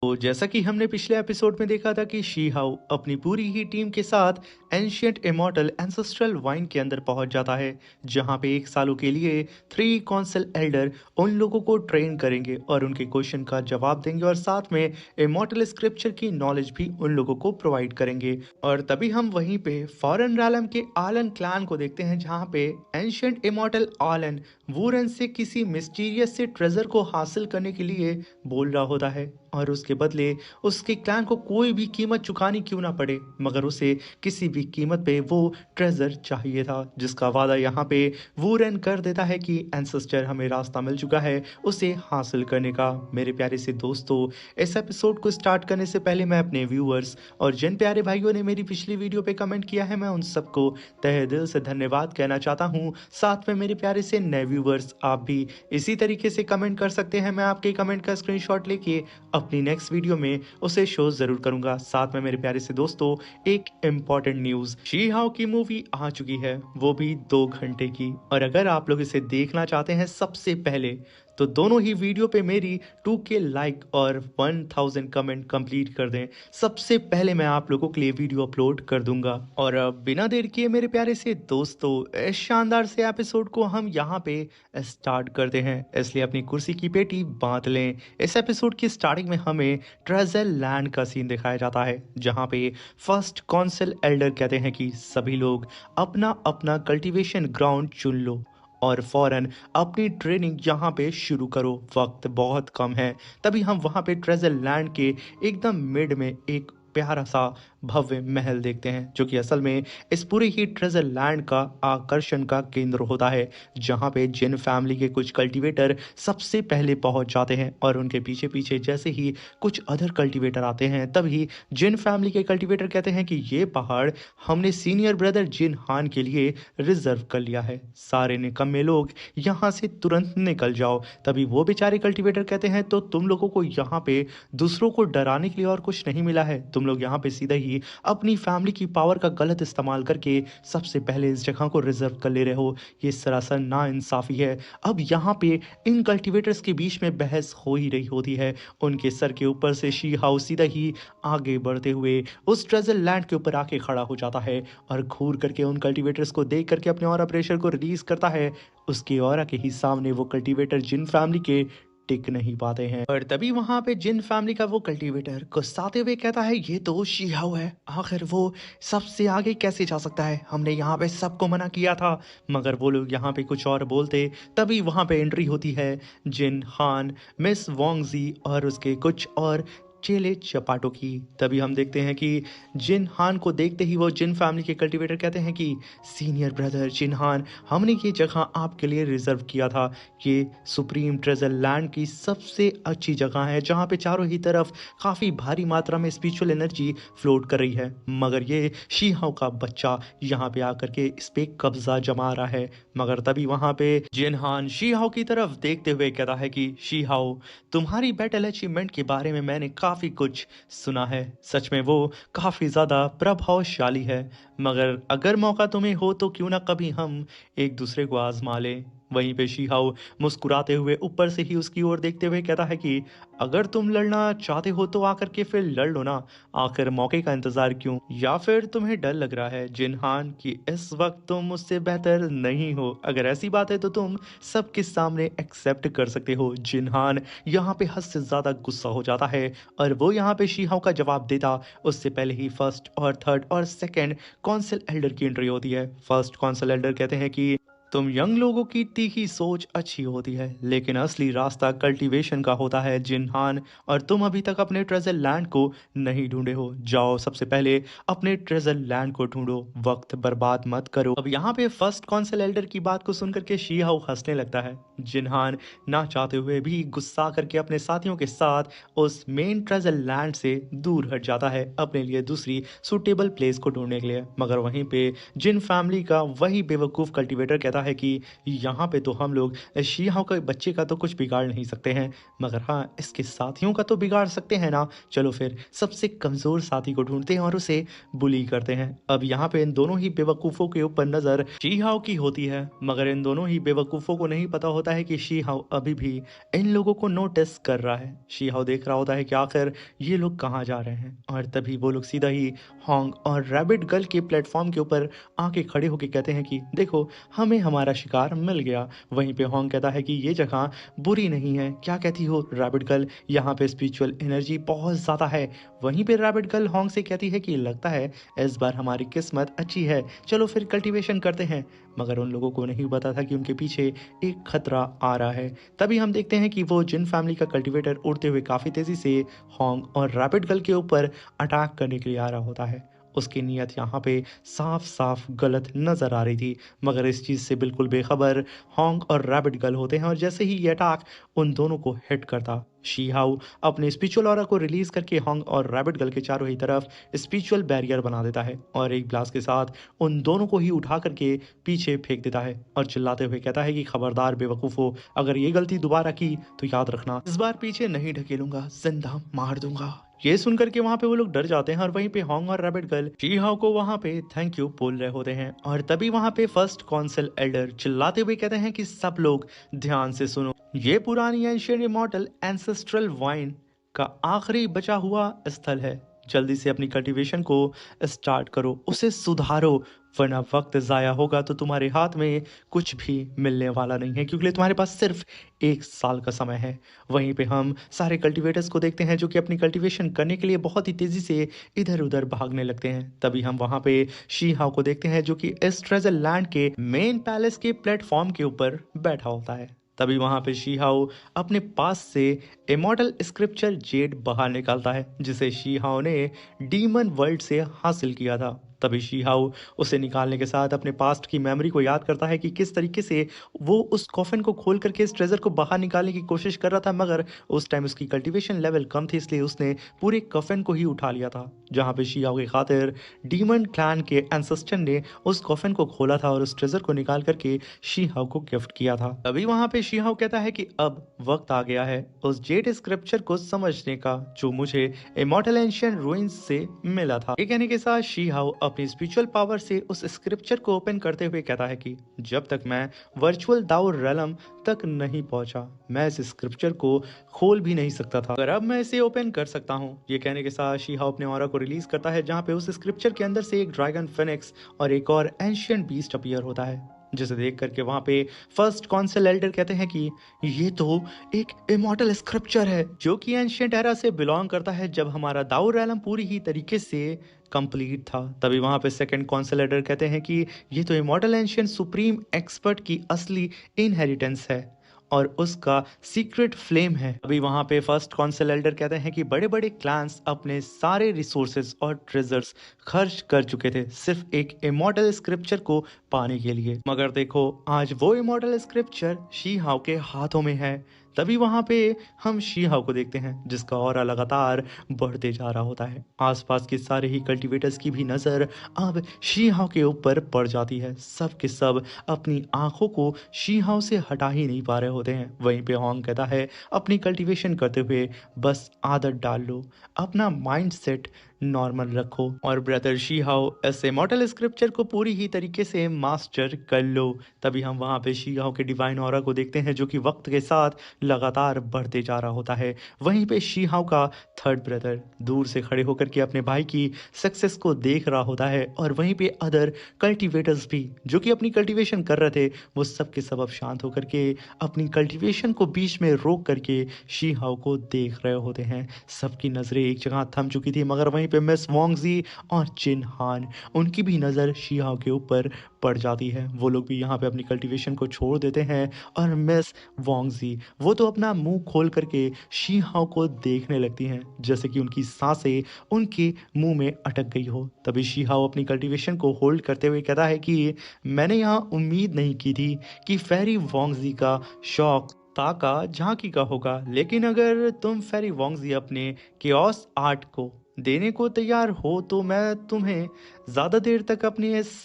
तो जैसा कि हमने पिछले एपिसोड में देखा था कि शी हाउ अपनी पूरी ही टीम के साथ एंशियंट इमॉर्टल एंसेस्ट्रल वाइन के अंदर पहुंच जाता है, जहां पे 1 सालों के लिए 3 काउंसिल एल्डर उन लोगों को ट्रेन करेंगे और उनके क्वेश्चन का जवाब देंगे और साथ में इमॉर्टल स्क्रिप्चर की नॉलेज भी उन लोगों को प्रोवाइड करेंगे। और तभी हम वहीं पे फॉरेन रैलम के आलन क्लैन को देखते हैं, जहां पे एंशियंट इमॉर्टल आलन वूरन से किसी मिस्टीरियस से ट्रेजर को हासिल करने के लिए बोल रहा होता है और उसके बदले उसके क्लैन को कोई भी कीमत चुकानी क्यों ना पड़े, मगर उसे किसी भी कीमत पे वो ट्रेजर चाहिए था, जिसका वादा यहाँ पे वूरेन कर देता है कि एंसेस्टर हमें रास्ता मिल चुका है उसे हासिल करने का। मेरे प्यारे से दोस्तों, इस एपिसोड को स्टार्ट करने से पहले मैं अपने व्यूअर्स और जिन प्यारे भाइयों ने मेरी पिछली वीडियो पे कमेंट किया है, मैं उन सबको तहे दिल से धन्यवाद कहना चाहता हूँ। साथ में मेरे प्यारे से नए व्यूअर्स, आप भी इसी तरीके से कमेंट कर सकते हैं। मैं आपके कमेंट का स्क्रीनशॉट लेके अपनी नेक्स्ट वीडियो में उसे शो जरूर करूंगा। साथ में मेरे प्यारे से दोस्तों, एक इम्पॉर्टेंट न्यूज, शी हाउ की मूवी आ चुकी है, वो भी 2 घंटे की। और अगर आप लोग इसे देखना चाहते हैं सबसे पहले, तो दोनों ही वीडियो पे मेरी 2K लाइक और 1000 कमेंट कंप्लीट कर दें। सबसे पहले मैं आप लोगों के लिए वीडियो अपलोड कर दूंगा। और अब बिना देर किए मेरे प्यारे से दोस्तों, इस शानदार से एपिसोड को हम यहाँ पे स्टार्ट करते हैं, इसलिए अपनी कुर्सी की पेटी बांध लें। इस एपिसोड की स्टार्टिंग में हमें ट्रेजर लैंड का सीन दिखाया जाता है, जहाँ पे फर्स्ट काउंसिल एल्डर कहते हैं कि सभी लोग अपना अपना कल्टीवेशन ग्राउंड चुन लो और फौरन अपनी ट्रेनिंग यहाँ पे शुरू करो, वक्त बहुत कम है। तभी हम वहाँ पे ट्रेजर लैंड के एकदम मिड में एक प्यारा सा भव्य महल देखते हैं, जो कि असल में इस पूरे ही ट्रेजर लैंड का आकर्षण का केंद्र होता है, जहाँ पे जिन फैमिली के कुछ कल्टीवेटर सबसे पहले पहुंच जाते हैं और उनके पीछे पीछे जैसे ही कुछ अदर कल्टीवेटर आते हैं, तभी जिन फैमिली के कल्टीवेटर कहते हैं कि ये पहाड़ हमने सीनियर ब्रदर जिन हान के लिए रिजर्व कर लिया है, सारे निकम्मे लोग यहाँ से तुरंत निकल जाओ। तभी वो बेचारे कल्टीवेटर कहते हैं, तो तुम लोगों को यहाँ पे दूसरों को डराने के लिए और कुछ नहीं मिला है, तुम लोग यहाँ पे सीधा ही अपनी फैमिली की पावर का गलत इस्तेमाल करके सबसे पहले इस जगह को रिजर्व कर ले रहे हो, ये सरासर नाइंसाफी है। अब यहाँ पे इन कल्टीवेटर्स के बीच में बहस हो ही रही होती है, उनके सर के ऊपर से शी हाउ सीधा ही आगे बढ़ते हुए उस ट्रेजर लैंड के ऊपर आके खड़ा हो जाता है और घूर करके उन कल्टीवेटर्स को देख करके अपने ऑरा प्रेशर को रिलीज करता है। उसके ऑरा के ही सामने वो कल्टीवेटर जिन फैमिली के टिक नहीं पाते हैं। और तभी वहां पे जिन फैमिली का वो कल्टीवेटर गुस्साते हुए कहता है, ये तो शी हाउ है, आखिर वो सबसे आगे कैसे जा सकता है, हमने यहाँ पे सबको मना किया था। मगर वो लोग यहाँ पे कुछ और बोलते, तभी वहां पे एंट्री होती है जिन हान, मिस वोंगजी और उसके कुछ और चेले चपाटों की। तभी हम देखते हैं कि जिन हान को देखते ही वो जिन फैमिली के कल्टीवेटर कहते हैं कि सीनियर ब्रदर जिन हान, हमने ये जगह आपके लिए रिजर्व किया था, ये सुप्रीम ट्रेजर लैंड की सबसे अच्छी जगह है, जहाँ पे चारों ही तरफ काफ़ी भारी मात्रा में स्पिरिचुअल एनर्जी फ्लोट कर रही है, मगर ये शी हाउ का बच्चा यहाँ पे आकर के इस पे कब्जा जमा रहा है। मगर तभी वहाँ पे जिन हान शी हाउ की तरफ देखते हुए कहता है कि शी हाउ, तुम्हारी बैटल अचीवमेंट के बारे में मैंने काफी कुछ सुना है, सच में वो काफी ज्यादा प्रभावशाली है, मगर अगर मौका तुम्हें हो तो क्यों ना कभी हम एक दूसरे को आजमा लें। वहीं पे शी हाउ मुस्कुराते हुए ऊपर से ही उसकी ओर देखते हुए कहता है कि अगर तुम लड़ना चाहते हो तो आकर के फिर लड़ लो ना, आखिर मौके का इंतजार क्यों, या फिर तुम्हें डर लग रहा है जिनहान कि इस वक्त तुम मुझसे बेहतर नहीं हो, अगर ऐसी बात है तो तुम सबके सामने एक्सेप्ट कर सकते हो। जिनहान यहाँ पे हद से ज्यादा गुस्सा हो जाता है और वो यहाँ पे शी हाउ का जवाब देता उससे पहले ही फर्स्ट और थर्ड और सेकंड काउंसिल एल्डर की एंट्री होती है। फर्स्ट काउंसिल एल्डर कहते हैं कि तुम यंग लोगों की तीखी सोच अच्छी होती है, लेकिन असली रास्ता कल्टीवेशन का होता है जिनहान, और तुम अभी तक अपने ट्रेजर लैंड को नहीं ढूंढे हो। जाओ सबसे पहले अपने ट्रेजर लैंड को ढूंढो, वक्त बर्बाद मत करो। अब यहाँ पे फर्स्ट काउंसिल एल्डर की बात को सुनकर के शी हाउ हंसने लगता है। जिनहान ना चाहते हुए भी गुस्सा करके अपने साथियों के साथ उस मेन ट्रेजर लैंड से दूर हट जाता है अपने लिए दूसरी सुटेबल प्लेस को ढूंढने के लिए। मगर वहीं पे जिन फैमिली का वही बेवकूफ कल्टीवेटर कहता कहता है कि यहाँ पे तो हम लोग शी हाओ के बच्चे का तो कुछ बिगाड़ नहीं सकते हैं, मगर हाँ इसके साथियों का तो बिगाड़ सकते हैं ना। चलो फिर सबसे कमज़ोर साथी को ढूंढते हैं और उसे बुली करते हैं। अब यहाँ पे इन दोनों ही बेवकूफ़ों के ऊपर नज़र शी हाओ की होती है, मगर इन दोनों ही बेवकूफ़ों को नहीं पता होता है कि शी हाओ अभी भी इन लोगों को नोटिस कर रहा है। शी हाओ देख रहा होता है कि आखिर ये लोग कहाँ जा रहे हैं, और तभी वो लोग सीधा ही होंग और रैबिट गर्ल के प्लेटफॉर्म के ऊपर आके खड़े होके कहते हैं कि देखो हमें हमारा शिकार मिल गया। वहीं पे होंग कहता है कि ये जगह बुरी नहीं है। क्या कहती हो रैबिट गर्ल, यहाँ पे स्पिरिचुअल एनर्जी बहुत ज़्यादा है। वहीं पे रैबिट गर्ल होंग से कहती है कि लगता है इस बार हमारी किस्मत अच्छी है, चलो फिर कल्टीवेशन करते हैं। मगर उन लोगों को नहीं पता था कि उनके पीछे एक खतरा आ रहा है। तभी हम देखते हैं कि वो जिन फैमिली का कल्टीवेटर उड़ते हुए काफ़ी तेज़ी से होंग और रैबिट गर्ल के ऊपर अटैक करने के लिए आ रहा होता है। उसकी नीयत यहाँ पे साफ साफ गलत नजर आ रही थी, मगर इस चीज़ से बिल्कुल बेखबर होंग और रैबिट गर्ल होते हैं, और जैसे ही ये अटैक उन दोनों को हिट करता, शी हाउ अपने स्पिरिचुअल ऑरा को रिलीज करके होंग और रैबिट गर्ल के चारों ही तरफ स्पिरिचुअल बैरियर बना देता है और एक ब्लास्ट के साथ उन दोनों को ही उठा करके पीछे फेंक देता है और चिल्लाते हुए कहता है कि खबरदार बेवकूफ़ो, अगर ये गलती दोबारा की तो याद रखना इस बार पीछे नहीं ढकेलूंगा, जिंदा मार दूंगा। ये सुनकर के वहां पे वो लोग डर जाते हैं और वहीं पे होंग और रैबिट गर्ल शी हाओ को वहां पे थैंक यू बोल रहे होते हैं। और तभी वहां पे फर्स्ट कौंसिल एल्डर चिल्लाते हुए कहते हैं कि सब लोग ध्यान से सुनो, ये पुरानी एंशिएंट इमॉर्टल एंसेस्ट्रल वाइन का आखिरी बचा हुआ स्थल है। जल्दी से अपनी कल्टीवेशन को स्टार्ट करो, उसे सुधारो, वरना वक्त ज़ाया होगा तो तुम्हारे हाथ में कुछ भी मिलने वाला नहीं है, क्योंकि तुम्हारे पास सिर्फ 1 साल का समय है। वहीं पे हम सारे कल्टीवेटर्स को देखते हैं जो कि अपनी कल्टीवेशन करने के लिए बहुत ही तेज़ी से इधर उधर भागने लगते हैं। तभी हम वहाँ पे शी हाओ को देखते हैं जो कि इस ट्रेजर लैंड के मेन पैलेस के प्लेटफॉर्म के ऊपर बैठा होता है। तभी वहां पे शी हाओ अपने पास से इमॉर्टल स्क्रिप्चर जेड बाहर निकालता है, जिसे शी हाओ ने डीमन वर्ल्ड से हासिल किया था। तभी शी हाओ उसे निकालने के साथ अपने पास्ट की मेमोरी को याद करता है कि किस तरीके से वो उस कॉफिन को खोल करके इस ट्रेजर को बाहर निकालने की कोशिश कर रहा था, मगर उस टाइम उसकी कल्टीवेशन लेवल कम थी, इसलिए उसने पूरे कॉफिन को ही उठा लिया था। जहाँ पे शी हाओ की खातिर डीमन क्लैन के एंसेस्टर ने उस कॉफिन को खोला था और उस ट्रेजर को निकाल करके शी हाओ को गिफ्ट किया था। तभी वहां पे शी हाओ कहता है कि अब वक्त आ गया है उस जेड स्क्रिप्चर को समझने का जो मुझे इमॉर्टल एंशिएंट रूइंस से मिला था। ये कहने के साथ शी हाओ अपनी स्पिरिचुअल पावर से उस स्क्रिप्चर को ओपन करते हुए कहता है कि जब तक मैं वर्चुअल दाओ रेलम तक नहीं पहुंचा, मैं इस स्क्रिप्चर को खोल भी नहीं सकता था, पर अब मैं इसे ओपन कर सकता हूं। ये कहने के साथ शी हाओ अपने ऑरा को रिलीज करता है, जहां पे उस स्क्रिप्चर के अंदर से एक ड्रैगन फिनिक्स और एक और एंशिएंट बीस्ट अपीयर होता है, जिसे देख करके वहां पे फर्स्ट कौंसिल एल्डर कहते हैं कि ये तो एक इमॉर्टल स्क्रिप्चर है जो कि एंशिएंट एरा से बिलोंग करता है, जब हमारा दाऊ रैलम पूरी ही तरीके से कंप्लीट था। तभी वहां पे सेकंड कौंसिल एल्डर कहते हैं कि ये तो इमॉर्टल एंशिएंट सुप्रीम एक्सपर्ट की असली इनहेरिटेंस है और उसका सीक्रेट फ्लेम है। अभी वहां पे फर्स्ट कौंसिल एल्डर कहते हैं कि बड़े बड़े क्लान्स अपने सारे रिसोर्सेज और ट्रेजर्स खर्च कर चुके थे सिर्फ एक इमॉर्टल स्क्रिप्चर को पाने के लिए, मगर देखो आज वो इमॉर्टल स्क्रिप्चर शी हाओ के हाथों में है। तभी वहां पे हम शी हाओ को देखते हैं जिसका ऑरा लगातार बढ़ते जा रहा होता है। आसपास के सारे ही कल्टीवेटर्स की भी नजर अब शी हाओ के ऊपर पड़ जाती है। सब के सब अपनी आंखों को शी हाओ से हटा ही नहीं पा रहे होते हैं। वहीं पे होंग कहता है अपनी कल्टीवेशन करते हुए बस आदत डाल लो, अपना माइंड सेट नॉर्मल रखो और ब्रदर शी हाओ इस इमॉर्टल स्क्रिप्चर को पूरी ही तरीके से मास्टर कर लो। तभी हम वहां पे शी हाओ के डिवाइन ऑरा को देखते हैं जो कि वक्त के साथ लगातार बढ़ते जा रहा होता है। वहीं पे शी हाओ का थर्ड ब्रदर दूर से खड़े होकर के अपने भाई की सक्सेस को देख रहा होता है और वहीं पे अदर कल्टीवेटर्स भी जो कि अपनी कल्टीवेशन कर रहे थे, वो सब के सब अब शांत होकर के अपनी कल्टीवेशन को बीच में रोक करके शी हाओ को देख रहे होते हैं। सबकी नज़रें एक जगह थम चुकी थी, मगर वहीं पे मिस वोंगजी और चिन हान उनकी भी नज़र शी हाओ के ऊपर पड़ जाती है। वो लोग भी यहाँ पे अपनी कल्टीवेशन को छोड़ देते हैं और मिस वोंगजी वो तो अपना मुंह खोल करके शी हाओ को देखने लगती हैं, जैसे कि उनकी सांसें उनके मुंह में अटक गई हो। तभी शी हाओ अपनी कल्टीवेशन को होल्ड करते हुए कहता है कि मैंने यहाँ उम्मीद नहीं की थी कि फेरी वोंगजी का शौक ताका झांकी का होगा, लेकिन अगर तुम फेरी वोंगजी अपने केओस आर्ट को देने को तैयार हो तो मैं तुम्हें ज़्यादा देर तक अपनी इस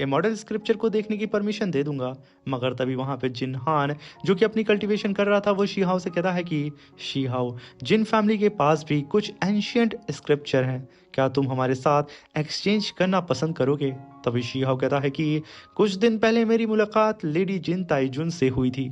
इमॉर्टल स्क्रिप्चर को देखने की परमिशन दे दूंगा। मगर तभी वहाँ पे जिनहान जो कि अपनी कल्टीवेशन कर रहा था वो शीहाओ से कहता है कि शीहाओ, जिन फैमिली के पास भी कुछ एंशियंट स्क्रिप्चर हैं, क्या तुम हमारे साथ एक्सचेंज करना पसंद करोगे? तभी शीहाओ कहता है कि कुछ दिन पहले मेरी मुलाकात लेडी जिन ताइजुन से हुई थी।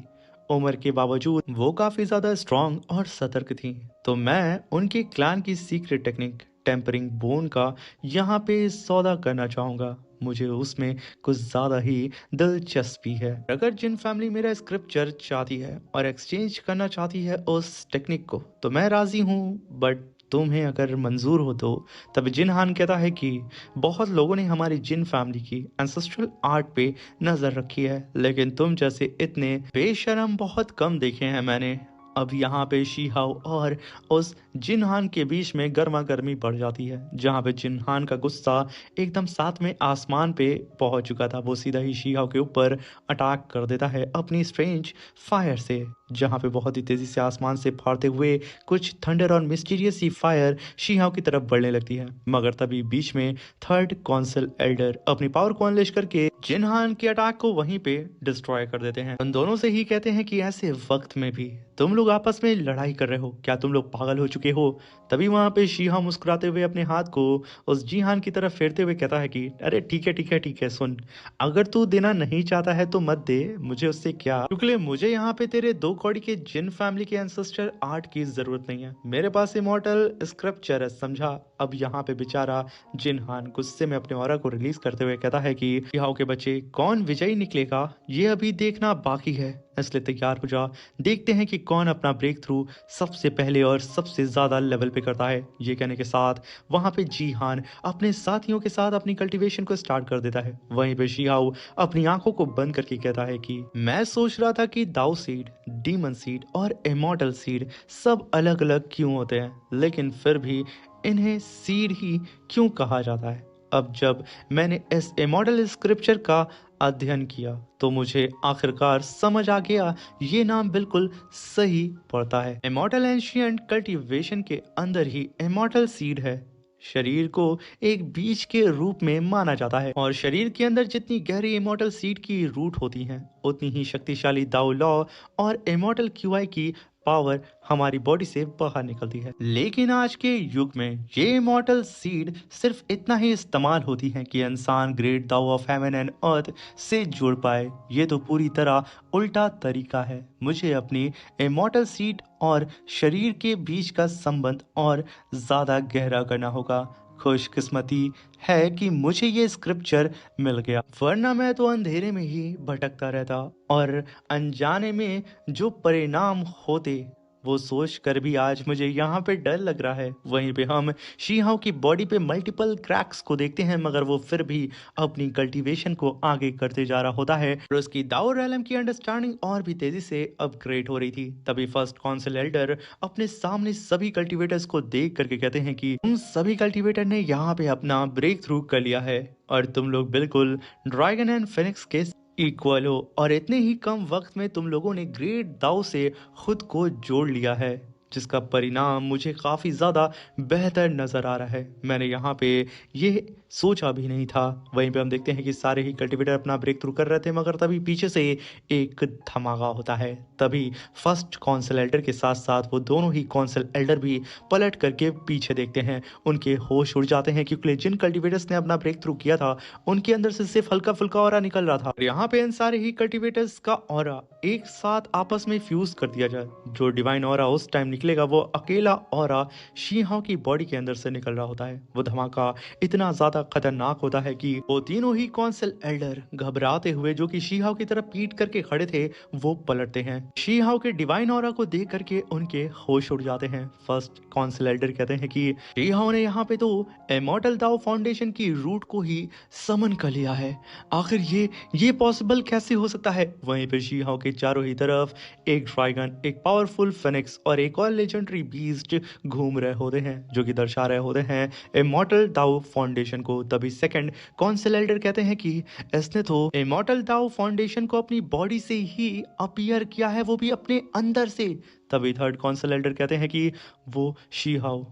उम्र के बावजूद वो काफ़ी ज़्यादा स्ट्रांग और सतर्क थी। तो मैं उनके क्लान की सीक्रेट टेक्निक टेम्परिंग बोन का यहाँ पे सौदा करना चाहूँगा। मुझे उसमें कुछ ज़्यादा ही दिलचस्पी है। अगर जिन फैमिली मेरा स्क्रिप्चर चाहती है और एक्सचेंज करना चाहती है उस टेक्निक को, तो मैं राज़ी हूँ। बट तुम्हें अगर मंजूर हो तो। तब जिनहान कहता है कि बहुत लोगों ने हमारी जिन फैमिली की एंसेस्ट्रल आर्ट पे नजर रखी है, लेकिन तुम जैसे इतने बेशरम बहुत कम देखे हैं मैंने। अब यहाँ पे शीहाओ और उस जिनहान के बीच में गर्मा गर्मी बढ़ जाती है, जहाँ पे जिनहान का गुस्सा एकदम साथ में आसमान पे पहुंच चुका था। वो सीधा ही शीहाओ के ऊपर अटैक कर देता है अपनी स्ट्रेंज फायर से, जहाँ पे बहुत ही तेजी से आसमान से फाड़ते हुए कुछ थंडर और मिस्टीरियस सी फायर शीहाओ की तरफ बढ़ने लगती है। मगर तभी बीच में थर्ड कौंसल एल्डर अपनी पावर को अनलेश करके जिनहान के अटैक को वहीं पे डिस्ट्रॉय कर देते हैं। उन दोनों से ही कहते हैं कि ऐसे वक्त में भी तुम लोग आपस में लड़ाई कर रहे हो, क्या तुम लोग पागल हो चुके हो? तभी वहां पे शीहा मुस्कुराते हुए अपने हाथ को उस जिहान की तरफ फेरते हुए कहता है कि अरे ठीक है ठीक है ठीक है, सुन, अगर तू देना नहीं चाहता है तो मत दे, मुझे उससे क्या। क्योंकि मुझे यहाँ पे तेरे दो कौड़ी के जिन फैमिली के एंसेस्टर आर्ट की जरूरत नहीं है, मेरे पास इमॉर्टल स्क्रिप्चर है, समझा? अब यहाँ पे बेचारा जिनहान गुस्से में अपने ऑरा को रिलीज करते हुए कहता है कि शिहाओ के बच्चे, कौन विजयी निकलेगा ये अभी देखना बाकी है, इसलिए तैयार हो जा। देखते हैं कि कौन अपना ब्रेक थ्रू सबसे पहले और सबसे ज्यादा लेवल पे करता है। ये कहने के साथ वहां पे जीहान अपने साथियों के साथ अपनी कल्टीवेशन को स्टार्ट कर देता है। वहीं पे शिहाओ अपनी आंखों को बंद करके कहता है कि मैं सोच रहा था कि दाऊ सीड, डीमन सीड और इमॉर्टल सीड सब अलग अलग क्यों होते हैं, लेकिन फिर भी इन्हें सीड ही क्यों कहा जाता है। अब जब मैंने इस इमॉर्टल स्क्रिप्चर का अध्ययन किया तो मुझे आखिरकार समझ आ गया, ये नाम बिल्कुल सही पड़ता है। इमॉर्टल एंशियंट कल्टीवेशन के अंदर ही इमॉर्टल सीड है। शरीर को एक बीज के रूप में माना जाता है और शरीर के अंदर जितनी गहरी इमॉर्टल सीड की रूट होती हैं, उतनी ही शक्तिशाली दाओ लॉ और इमॉर्टल क्यूआई की पावर हमारी बॉडी से बाहर निकलती है। लेकिन आज के युग में ये इमॉर्टल सीड सिर्फ इतना ही इस्तेमाल होती है कि इंसान ग्रेट दाओ ऑफ हेवन एंड अर्थ से जुड़ पाए। ये तो पूरी तरह उल्टा तरीका है। मुझे अपनी इमॉर्टल सीड और शरीर के बीच का संबंध और ज्यादा गहरा करना होगा। खुशकिस्मती है कि मुझे ये स्क्रिप्चर मिल गया, वरना मैं तो अंधेरे में ही भटकता रहता और अनजाने में जो परिणाम होते वो सोच कर भी आज मुझे यहाँ पे डर लग रहा है। वहीं पे हम शीहाओ की बॉडी पे मल्टीपल क्रैक्स को देखते हैं, मगर वो फिर भी अपनी कल्टीवेशन को आगे करते जा रहा होता है और उसकी दाओ रैलम की अंडरस्टैंडिंग और भी तेजी से अपग्रेड हो रही थी। तभी फर्स्ट काउंसिल एल्डर अपने सामने सभी कल्टीवेटर्स को देख करके कहते हैं कि उन सभी कल्टीवेटर ने यहाँ पे अपना ब्रेक थ्रू कर लिया है और तुम लोग बिल्कुल ड्रैगन एंड फिनिक्स के इक्वल हो, और इतने ही कम वक्त में तुम लोगों ने ग्रेट दाव से खुद को जोड़ लिया है, जिसका परिणाम मुझे काफ़ी ज़्यादा बेहतर नज़र आ रहा है। मैंने यहाँ पे ये सोचा भी नहीं था। वहीं पे हम देखते हैं कि सारे ही कल्टीवेटर अपना ब्रेक थ्रू कर रहे थे, मगर तभी पीछे से एक धमाका होता है। तभी फर्स्ट कौंसल एल्डर के साथ साथ वो दोनों ही कौंसल एल्डर भी पलट करके पीछे देखते हैं। उनके होश उड़ जाते हैं क्योंकि जिन कल्टीवेटर्स ने अपना ब्रेक थ्रू किया था उनके अंदर से सिर्फ हल्का फुल्का ऑरा निकल रहा था। यहाँ पे इन सारे ही कल्टीवेटर्स का ऑरा एक साथ आपस में फ्यूज कर दिया जाए। जो डिवाइन ऑरा उस टाइम निकलेगा वो अकेला ऑरा शीहाओ की बॉडी के अंदर से निकल रहा होता है। वो धमाका इतना ज्यादा खतरनाक होता है कि वो तीनों ही कौंसल एल्डर घबराते हुए, जो कि शीहाओ की तरफ पीट करके खड़े थे, वो पलटते हैं। शीहाओ के डिवाइन ऑरा को देख करके उनके होश उड़ जाते हैं। फर्स्ट कौंसल एल्डर कहते हैं कि शीहाओ ने यहाँ पे तो इमॉर्टल दाओ फाउंडेशन की रूट को ही समन कर लिया है। आखिर ये पॉसिबल कैसे हो सकता है? वहीं पे शीहाओ के चारों ही तरफ एक ड्रैगन, एक पावरफुल फिनिक्स और एक और लेजेंडरी बीस्ट घूम रहे होते हैं, जो कि दर्शा रहे होते हैं इमॉर्टल दाओ फाउंडेशन को। तभी सेकंड कौंसल एल्डर कहते हैं कि इसने तो इमॉर्टल दाओ फाउंडेशन को अपनी बॉडी से ही अपीयर किया है, वो भी अपने अंदर से। तभी थर्ड कौंसल एल्डर कहते हैं कि वो शीहाओ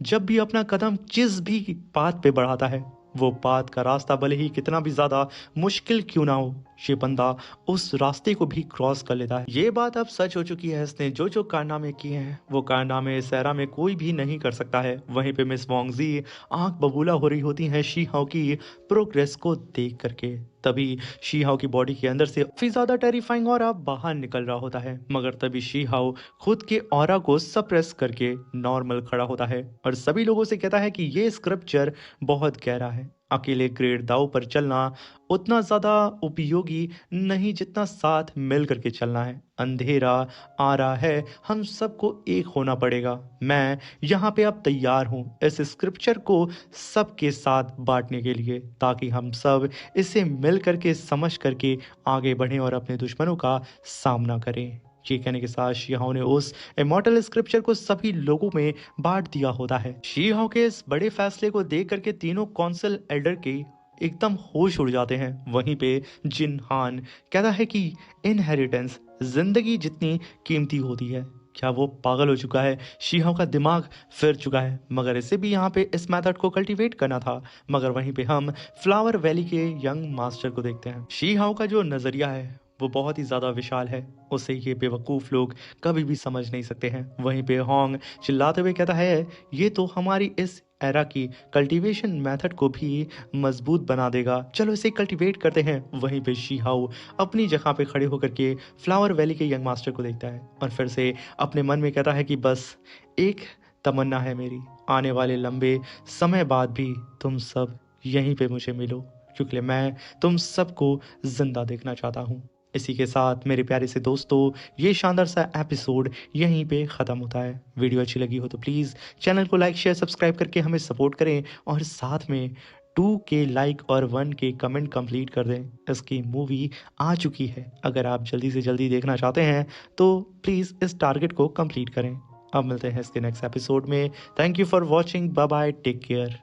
जब भी अपना कदम जिस भी पाथ पे बढ़ाता है, वो पाथ का रास्ता भले ही कितना भी ज्यादा मुश्किल क्यों ना हो, ये बंदा उस रास्ते को भी क्रॉस कर लेता है। ये बात अब सच हो चुकी है, इसने जो जो कारनामे किए हैं वो कारनामे इस एरा में कोई भी नहीं कर सकता है। वहीं पे मिस वोंगजी आंख बबूला हो रही होती हैं शी हाओ की प्रोग्रेस को देख करके। तभी शी हाओ की बॉडी के अंदर से काफी ज्यादा टेरिफाइंग ऑरा बाहर निकल रहा होता है, मगर तभी शी हाओ खुद के ऑरा को सप्रेस करके नॉर्मल खड़ा होता है और सभी लोगों से कहता है कि ये स्क्रिप्चर बहुत गहरा है। अकेले ग्रेट दाव पर चलना उतना ज्यादा उपयोगी नहीं जितना साथ मिल करके चलना है। अंधेरा आ रहा है, हम सबको एक होना पड़ेगा। मैं यहाँ पे अब तैयार हूँ इस स्क्रिप्चर को सबके साथ बांटने के लिए, ताकि हम सब इसे मिल करके समझ करके आगे बढ़ें और अपने दुश्मनों का सामना करें। ये कहने के साथ शीहाओ ने उस इमॉर्टल स्क्रिप्चर को सभी लोगों में बांट दिया होता है। शीहाओ के इस बड़े फैसले को देख करके तीनों कौंसिल एल्डर के एकदम होश उड़ जाते हैं। वहीं पे जिन हान कहता है कि इनहेरिटेंस जिंदगी जितनी कीमती होती है। क्या वो पागल हो चुका है? शीहाओ का दिमाग फिर चुका है, मगर इसे भी यहाँ पे इस मेथड को कल्टीवेट करना था। मगर वहीं पे हम फ्लावर वैली के यंग मास्टर को देखते हैं। शीहाओ का जो नजरिया है वो बहुत ही ज्यादा विशाल है, उसे ये बेवकूफ लोग कभी भी समझ नहीं सकते हैं। वहीं पे होंग चिल्लाते हुए कहता है ये तो हमारी इस एरा की कल्टीवेशन मेथड को भी मजबूत बना देगा, चलो इसे कल्टीवेट करते हैं। वहीं पे शीहाओ अपनी जगह पे खड़े होकर के फ्लावर वैली के यंग मास्टर को देखता है और फिर से अपने मन में कहता है कि बस एक तमन्ना है मेरी, आने वाले लंबे समय बाद भी तुम सब यहीं पे मुझे मिलो, क्योंकि मैं तुम सबको जिंदा देखना चाहता हूँ। इसी के साथ मेरे प्यारे से दोस्तों, ये शानदार सा एपिसोड यहीं पे ख़त्म होता है। वीडियो अच्छी लगी हो तो प्लीज़ चैनल को लाइक शेयर सब्सक्राइब करके हमें सपोर्ट करें और साथ में 2 के लाइक और 1 के कमेंट कंप्लीट कर दें। इसकी मूवी आ चुकी है, अगर आप जल्दी से जल्दी देखना चाहते हैं तो प्लीज़ इस टारगेट को कंप्लीट करें। अब मिलते हैं इसके नेक्स्ट एपिसोड में। Thank you for watching, bye bye, take care.